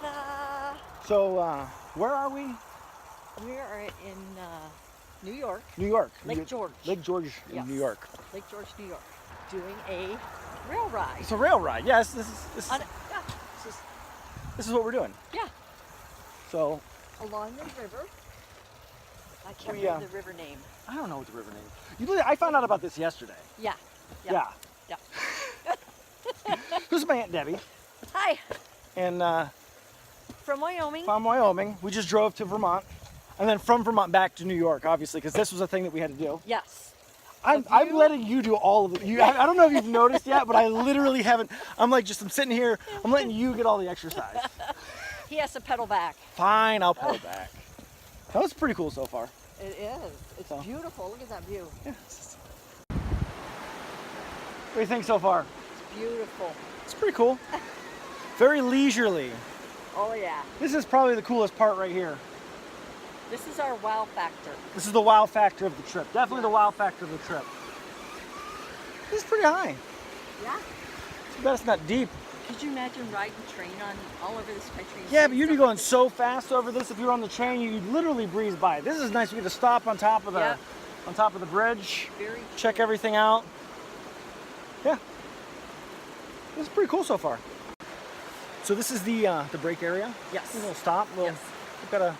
Ta-da! So, where are we? We are in New York. New York. Lake George. Lake George in Yes. New York. Lake George, New York. Doing a rail ride. It's a rail ride. Yes, this Yeah, is what we're doing. yeah. So, Along the river. I can't We, remember the river name. I don't know what the river name is. I found out about this yesterday. Yeah. Yeah. Yeah. This is my Aunt Debbie. Hi. And From Wyoming. from Wyoming. We just drove to Vermont. And then from Vermont back to New York, obviously, because this was a thing that we had to do. Yes. I'm letting you do all of it. I don't know if you've noticed yet, but I literally haven't. I'm sitting here. I'm letting you get all the exercise. He has to pedal back. Fine, I'll pedal back. That was pretty cool so far. It is. It's So. beautiful. Look at that view. Yeah. What do you think so far? It's beautiful. It's pretty cool. Very leisurely. Oh, yeah. This is probably the coolest part right here. This is our wow factor. This is the wow factor of the trip. Definitely the wow factor of the trip. This is pretty high. Yeah. Too bad it's not deep. Could you imagine riding train on all over this country? Yeah, but you'd be going so fast over this. If you were on the train, you'd literally breeze by. This is nice. We get to stop on top of the Yep. bridge. Very Check everything out. Yeah. This is pretty cool so far. So this is the break area. Yes. A little stop. Yes. We've got a.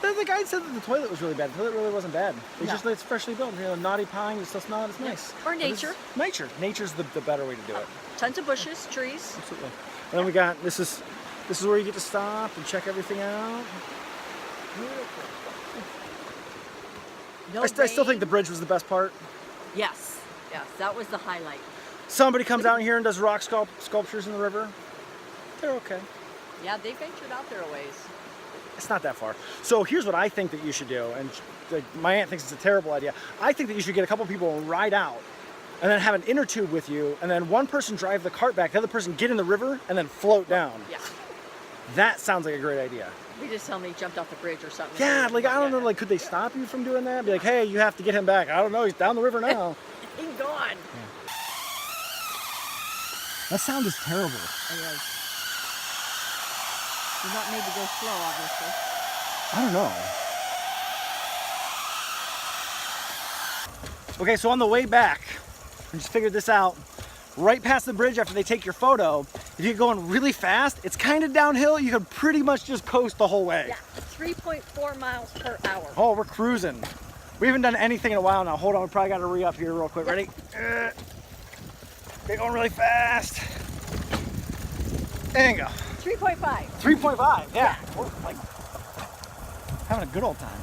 The guide said that the toilet was really bad. The toilet really wasn't bad. It's No. it's freshly built. Knotty pine. It's just not. It's nice. Or But it's nature. Nature. Nature's the better way to do it. Tons of bushes, trees. Absolutely. And then we got this is where you get to stop and check everything out. Beautiful. No I still think rain. the bridge was the best part. Yes. Yes, that was the highlight. Somebody comes out here and does rock sculptures in the river. They're okay. Yeah, they ventured out there a ways. It's not that far. So here's what I think that you should do, and my aunt thinks it's a terrible idea. I think that you should get a couple people and ride out, and then have an inner tube with you, and then one person drive the cart back, the other person get in the river, and then float down. Yeah. That sounds like a great idea. We just tell me he jumped off the bridge or something. Yeah, like I don't know, like could they stop you from doing that? Be like, hey, you have to get him back. I don't know, he's down the river now. He's gone. That sound is terrible. It is. We're not made to go slow, obviously. I don't know. Okay, so on the way back, I just figured this out. Right past the bridge after they take your photo, if you're going really fast, it's kind of downhill. You can pretty much just coast the whole way. Yeah, 3.4 miles per hour. Oh, we're cruising. We haven't done anything in a while now. Hold on, we probably got to re-up here real quick. Ready? They're going really fast. There you go. 3.5. 3.5, yeah. We're like having a good old time.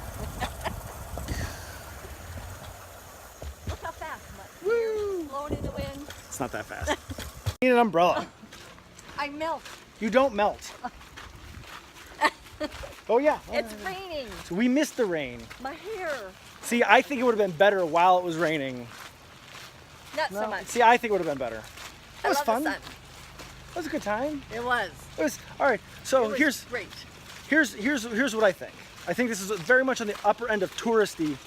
Look how fast. Woo! Blowing in the wind. It's not that fast. You need an umbrella. I melt. You don't melt. Oh yeah. It's raining. So we missed the rain. My hair. See, I think it would have been better while it was raining. Not so much. See, I think it would have been better. That was I love fun. the sun. That was a good time. It was. It was all right. So It was here's great. here's what I think. I think this is very much on the upper end of touristy,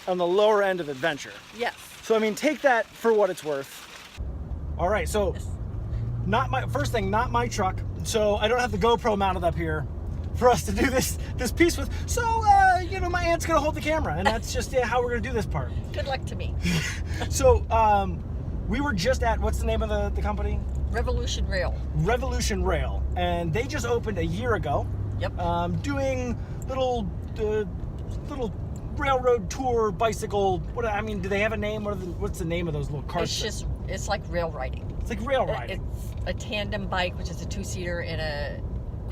on the lower end of adventure. Yes. So I mean, take that for what it's worth. All right, so not my my truck. So I don't have the GoPro mounted up here for us to do this piece with. So my aunt's gonna hold the camera, and that's just how we're gonna do this part. Good luck to me. So we were just at, what's the name of the company? Revolution Rail. Revolution Rail, and they just opened a year ago. Yep. Doing little railroad tour bicycle. Do they have a name? What's the name of those little carts? It's like rail riding. It's like rail riding. It's a tandem bike, which is a 2-seater, and a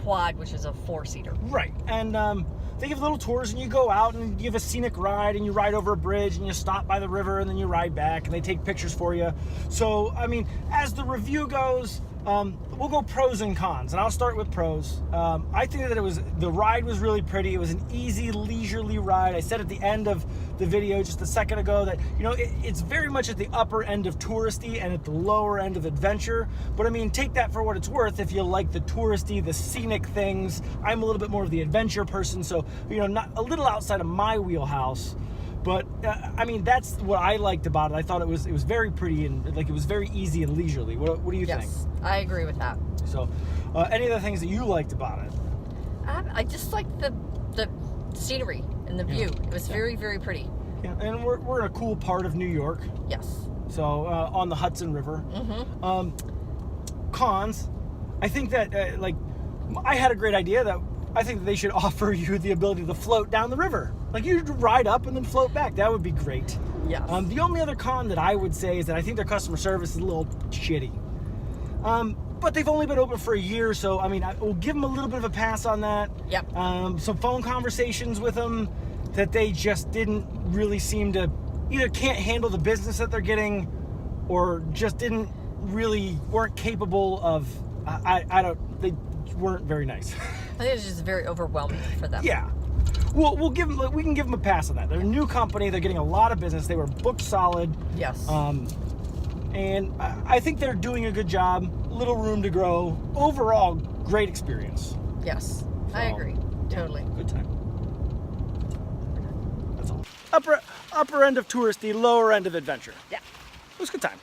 quad, which is a 4-seater. Right, and they give little tours, and you go out and you have a scenic ride, and you ride over a bridge, and you stop by the river, and then you ride back, and they take pictures for you. So, I mean, as the review goes, we'll go pros and cons, and I'll start with pros. I think that the ride was really pretty. It was an easy, leisurely ride. I said at the end of the video just a second ago that, it's very much at the upper end of touristy and at the lower end of adventure. But I mean, take that for what it's worth if you like the touristy, the scenic things. I'm a little bit more of the adventure person, so, not a little outside of my wheelhouse. But I mean, that's what I liked about it. I thought it was very pretty and it was very easy and leisurely. What do you think? Yes, I agree with that. So, any of the things that you liked about it? I just like the scenery and the view. It was very, very pretty. Yeah, and we're in a cool part of New York. Yes. So on the Hudson River. Cons, I think that I had a great idea that I think that they should offer you the ability to float down the river. Like you ride up and then float back. That would be great. Yes. The only other con that I would say is that I think their customer service is a little shitty. But they've only been open for a year, so I mean, I will give them a little bit of a pass on that. Yep. Some phone conversations with them that they just didn't really seem to either can't handle the business that they're getting, or just weren't capable of. They weren't very nice. I think it's just very overwhelming for them. Yeah. We can give them a pass on that. They're a new company. They're getting a lot of business. They were booked solid. Yes. And I think they're doing a good job. Little room to grow. Overall, great experience. Yes. So, I agree. Totally. Good time. That's all. Upper end of touristy, lower end of adventure. Yeah. It was a good time.